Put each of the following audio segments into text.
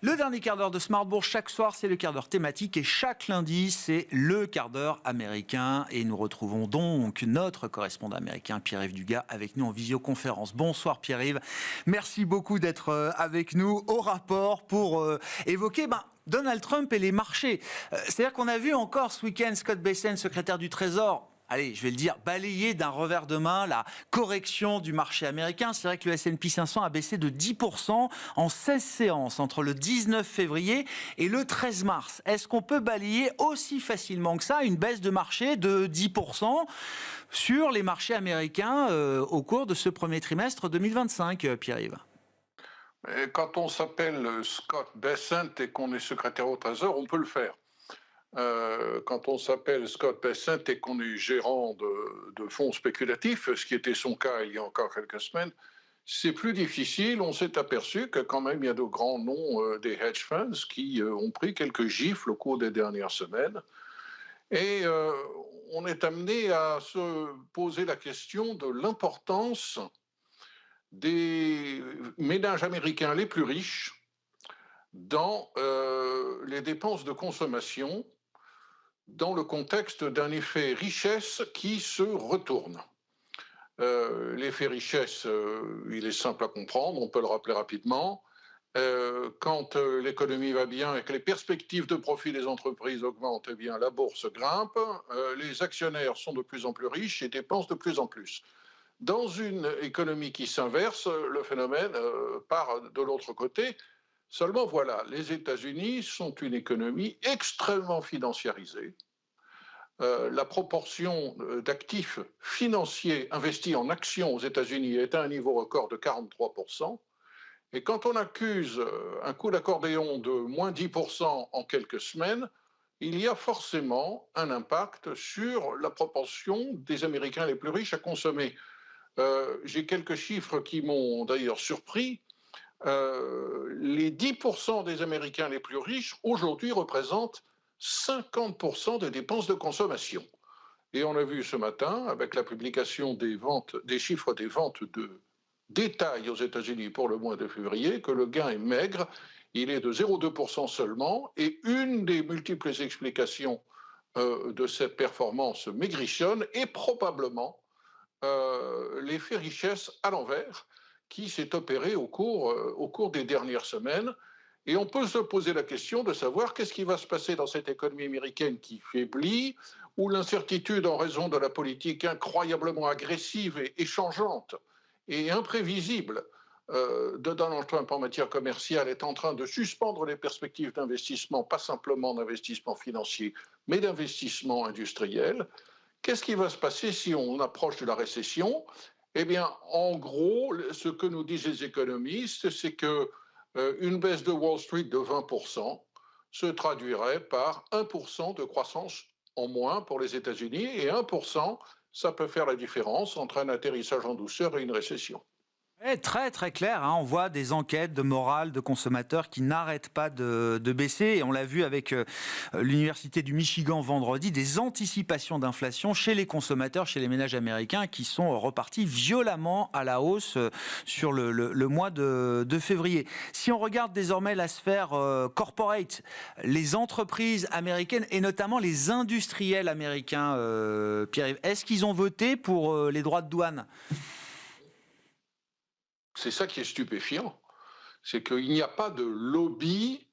Le dernier quart d'heure de Smart Bourse, chaque soir, c'est le quart d'heure thématique et chaque lundi, c'est le quart d'heure américain. Et nous retrouvons donc notre correspondant américain, Pierre-Yves Dugas, avec nous en visioconférence. Bonsoir Pierre-Yves. Merci beaucoup d'être avec nous au rapport pour évoquer Donald Trump et les marchés. C'est-à-dire qu'on a vu encore ce week-end Scott Bessent, secrétaire du Trésor, allez, je vais le dire, balayer d'un revers de main la correction du marché américain. C'est vrai que le S&P 500 a baissé de 10% en 16 séances entre le 19 février et le 13 mars. Est-ce qu'on peut balayer aussi facilement que ça une baisse de marché de 10% sur les marchés américains au cours de ce premier trimestre 2025, Pierre-Yves ? Et quand on s'appelle Scott Bessent et qu'on est secrétaire au Trésor, on peut le faire. Quand on s'appelle Scott Bessent et qu'on est gérant de fonds spéculatifs, ce qui était son cas il y a encore quelques semaines, c'est plus difficile. On s'est aperçu que quand même il y a de grands noms des hedge funds qui ont pris quelques gifles au cours des dernières semaines. Et on est amené à se poser la question de l'importance des ménages américains les plus riches dans les dépenses de consommation, dans le contexte d'un effet richesse qui se retourne. L'effet richesse, il est simple à comprendre, on peut le rappeler rapidement. Quand l'économie va bien et que les perspectives de profit des entreprises augmentent, eh bien la bourse grimpe, les actionnaires sont de plus en plus riches et dépensent de plus en plus. Dans une économie qui s'inverse, le phénomène part de l'autre côté. Seulement voilà, les États-Unis sont une économie extrêmement financiarisée. La proportion d'actifs financiers investis en actions aux États-Unis est à un niveau record de 43%. Et quand on accuse un coup d'accordéon de moins 10% en quelques semaines, il y a forcément un impact sur la proportion des Américains les plus riches à consommer. J'ai quelques chiffres qui m'ont d'ailleurs surpris. Les 10% des Américains les plus riches, aujourd'hui, représentent 50% des dépenses de consommation. Et on a vu ce matin, avec la publication des chiffres des ventes de détail aux États-Unis pour le mois de février, que le gain est maigre, il est de 0,2% seulement, et une des multiples explications de cette performance maigrichonne est probablement l'effet richesse à l'envers qui s'est opéré au cours des dernières semaines. Et on peut se poser la question de savoir qu'est-ce qui va se passer dans cette économie américaine qui faiblit, où l'incertitude en raison de la politique incroyablement agressive et changeante et imprévisible de Donald Trump en matière commerciale est en train de suspendre les perspectives d'investissement, pas simplement d'investissement financier, mais d'investissement industriel. Qu'est-ce qui va se passer si on approche de la récession ? Eh bien, en gros, ce que nous disent les économistes, c'est que une baisse de Wall Street de 20% se traduirait par 1% de croissance en moins pour les États-Unis, et 1%, ça peut faire la différence entre un atterrissage en douceur et une récession. Très très clair, hein. On voit des enquêtes de morale de consommateurs qui n'arrêtent pas de baisser, et on l'a vu avec l'Université du Michigan vendredi, des anticipations d'inflation chez les consommateurs, chez les ménages américains qui sont repartis violemment à la hausse sur le mois de février. Si on regarde désormais la sphère corporate, les entreprises américaines et notamment les industriels américains, Pierre-Yves, est-ce qu'ils ont voté pour les droits de douane ? C'est ça qui est stupéfiant, c'est qu'il n'y a pas de lobby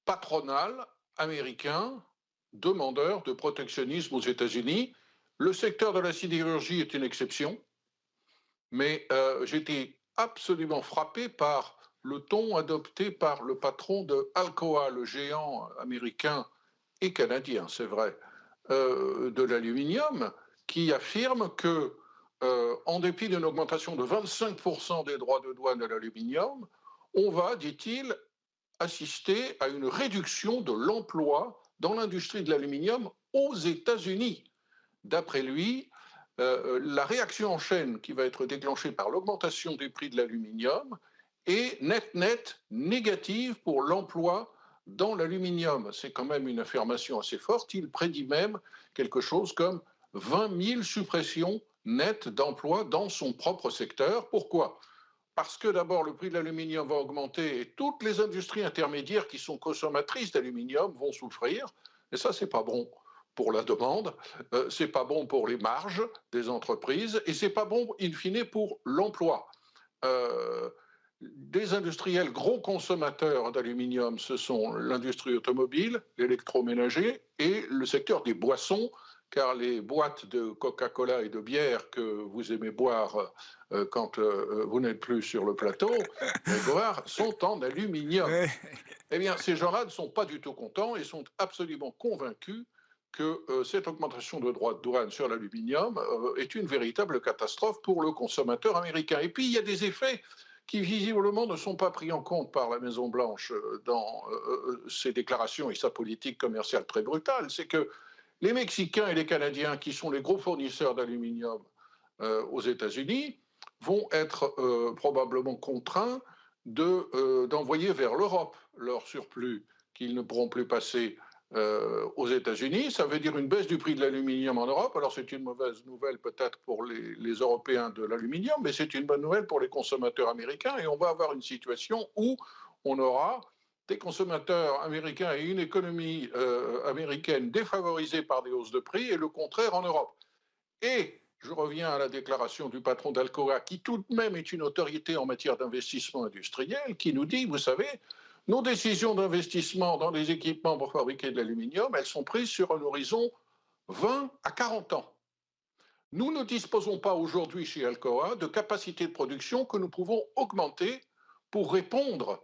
patronal américain demandeur de protectionnisme aux États-Unis. Le secteur de la sidérurgie est une exception, mais j'ai été absolument frappé par le ton adopté par le patron de Alcoa, le géant américain et canadien, c'est vrai, de l'aluminium, qui affirme que en dépit d'une augmentation de 25% des droits de douane de l'aluminium, on va, dit-il, assister à une réduction de l'emploi dans l'industrie de l'aluminium aux États-Unis. D'après lui, la réaction en chaîne qui va être déclenchée par l'augmentation des prix de l'aluminium est net négative pour l'emploi dans l'aluminium. C'est quand même une affirmation assez forte. Il prédit même quelque chose comme 20 000 suppressions nettes d'emplois dans son propre secteur. Pourquoi ? parce que d'abord le prix de l'aluminium va augmenter et toutes les industries intermédiaires qui sont consommatrices d'aluminium vont souffrir. Et ça, c'est pas bon pour la demande, c'est pas bon pour les marges des entreprises et c'est pas bon in fine pour l'emploi. Euh, des industriels gros consommateurs d'aluminium, ce sont l'industrie automobile, l'électroménager et le secteur des boissons, car les boîtes de Coca-Cola et de bière que vous aimez boire quand vous n'êtes plus sur le plateau, Grégoire, sont en aluminium. Ouais. Eh bien, ces gens-là ne sont pas du tout contents et sont absolument convaincus que cette augmentation de droits de douane sur l'aluminium est une véritable catastrophe pour le consommateur américain. Et puis, il y a des effets qui visiblement ne sont pas pris en compte par la Maison-Blanche dans ses déclarations et sa politique commerciale très brutale. C'est que les Mexicains et les Canadiens, qui sont les gros fournisseurs d'aluminium aux États-Unis, vont être probablement contraints d'envoyer vers l'Europe leur surplus qu'ils ne pourront plus passer aux États-Unis. Ça veut dire une baisse du prix de l'aluminium en Europe. Alors c'est une mauvaise nouvelle peut-être pour les Européens de l'aluminium, mais c'est une bonne nouvelle pour les consommateurs américains. Et on va avoir une situation où on aura des consommateurs américains et une économie américaine défavorisée par des hausses de prix et le contraire en Europe. Et je reviens à la déclaration du patron d'Alcoa, qui tout de même est une autorité en matière d'investissement industriel, qui nous dit, vous savez, nos décisions d'investissement dans les équipements pour fabriquer de l'aluminium, elles sont prises sur un horizon 20 à 40 ans. Nous ne disposons pas aujourd'hui chez Alcoa de capacités de production que nous pouvons augmenter pour répondre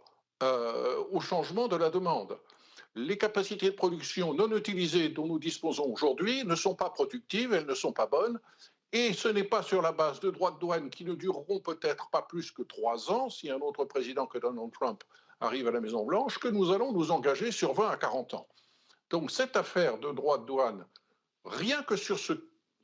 au changement de la demande. Les capacités de production non utilisées dont nous disposons aujourd'hui ne sont pas productives, elles ne sont pas bonnes, et ce n'est pas sur la base de droits de douane qui ne dureront peut-être pas plus que 3 ans, si un autre président que Donald Trump arrive à la Maison-Blanche, que nous allons nous engager sur 20 à 40 ans. Donc cette affaire de droits de douane, rien que sur ce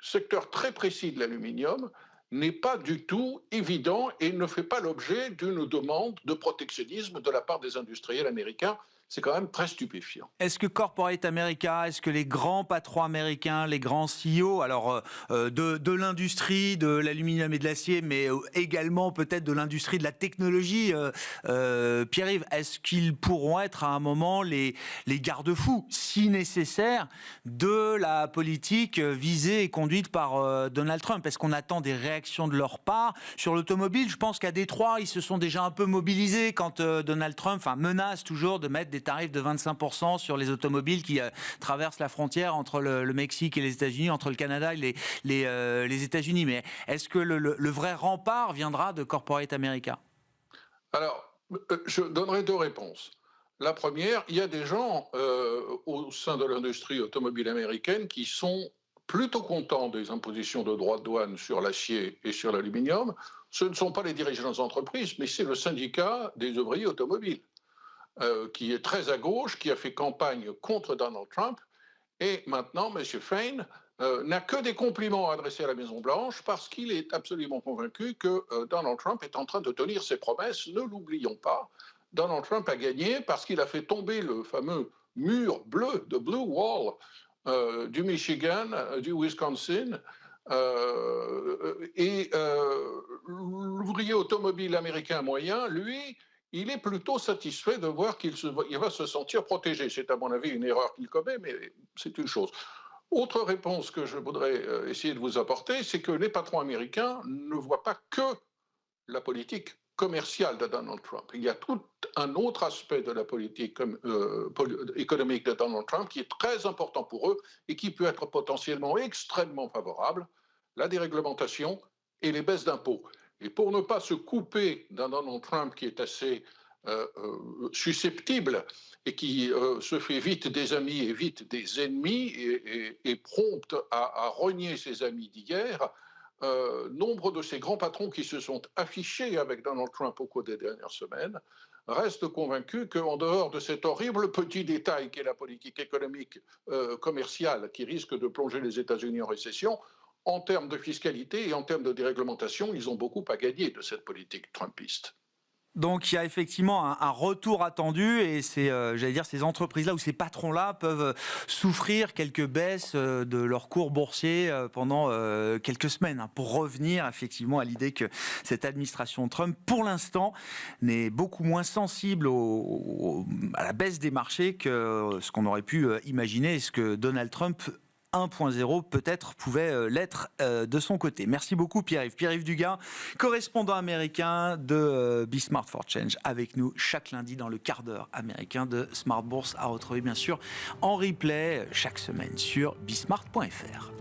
secteur très précis de l'aluminium, n'est pas du tout évident et ne fait pas l'objet d'une demande de protectionnisme de la part des industriels américains. C'est quand même très stupéfiant. Est-ce que Corporate America, est-ce que les grands patrons américains, les grands CEO, alors de l'industrie, de l'aluminium et de l'acier, mais également peut-être de l'industrie de la technologie, Pierre-Yves, est-ce qu'ils pourront être à un moment les garde-fous, si nécessaire, de la politique visée et conduite par Donald Trump? Est-ce qu'on attend des réactions de leur part? Sur l'automobile, je pense qu'à Détroit, ils se sont déjà un peu mobilisés quand Donald Trump menace toujours de mettre des tarifs de 25% sur les automobiles qui traversent la frontière entre le Mexique et les États-Unis, entre le Canada et les États-Unis. Mais est-ce que le vrai rempart viendra de Corporate America? Alors, je donnerai deux réponses. La première, il y a des gens au sein de l'industrie automobile américaine qui sont plutôt contents des impositions de droits de douane sur l'acier et sur l'aluminium. Ce ne sont pas les dirigeants d'entreprise, mais c'est le syndicat des ouvriers automobiles. Qui est très à gauche, qui a fait campagne contre Donald Trump. Et maintenant, M. Fein n'a que des compliments à adresser à la Maison-Blanche parce qu'il est absolument convaincu que Donald Trump est en train de tenir ses promesses. Ne l'oublions pas, Donald Trump a gagné parce qu'il a fait tomber le fameux mur bleu, de Blue Wall, du Michigan, du Wisconsin, et l'ouvrier automobile américain moyen, lui, il est plutôt satisfait de voir qu'il va se sentir protégé. C'est à mon avis une erreur qu'il commet, mais c'est une chose. Autre réponse que je voudrais essayer de vous apporter, c'est que les patrons américains ne voient pas que la politique commerciale de Donald Trump. Il y a tout un autre aspect de la politique économique de Donald Trump qui est très important pour eux et qui peut être potentiellement extrêmement favorable, la déréglementation et les baisses d'impôts. Et pour ne pas se couper d'un Donald Trump qui est assez susceptible et qui se fait vite des amis et vite des ennemis et prompte à renier ses amis d'hier, nombre de ces grands patrons qui se sont affichés avec Donald Trump au cours des dernières semaines restent convaincus qu'en dehors de cet horrible petit détail qu'est la politique économique commerciale qui risque de plonger les États-Unis en récession, en termes de fiscalité et en termes de déréglementation, ils ont beaucoup à gagner de cette politique trumpiste. Donc il y a effectivement un retour attendu et c'est, j'allais dire, ces entreprises-là ou ces patrons-là peuvent souffrir quelques baisses de leur cours boursier pendant quelques semaines pour revenir effectivement à l'idée que cette administration Trump, pour l'instant, n'est beaucoup moins sensible à la baisse des marchés que ce qu'on aurait pu imaginer et ce que Donald Trump 1.0 peut-être pouvait l'être de son côté. Merci beaucoup Pierre-Yves. Pierre-Yves Dugas, correspondant américain de BeSmart for Change, avec nous chaque lundi dans le quart d'heure américain de Smart Bourse, à retrouver bien sûr en replay chaque semaine sur besmart.fr.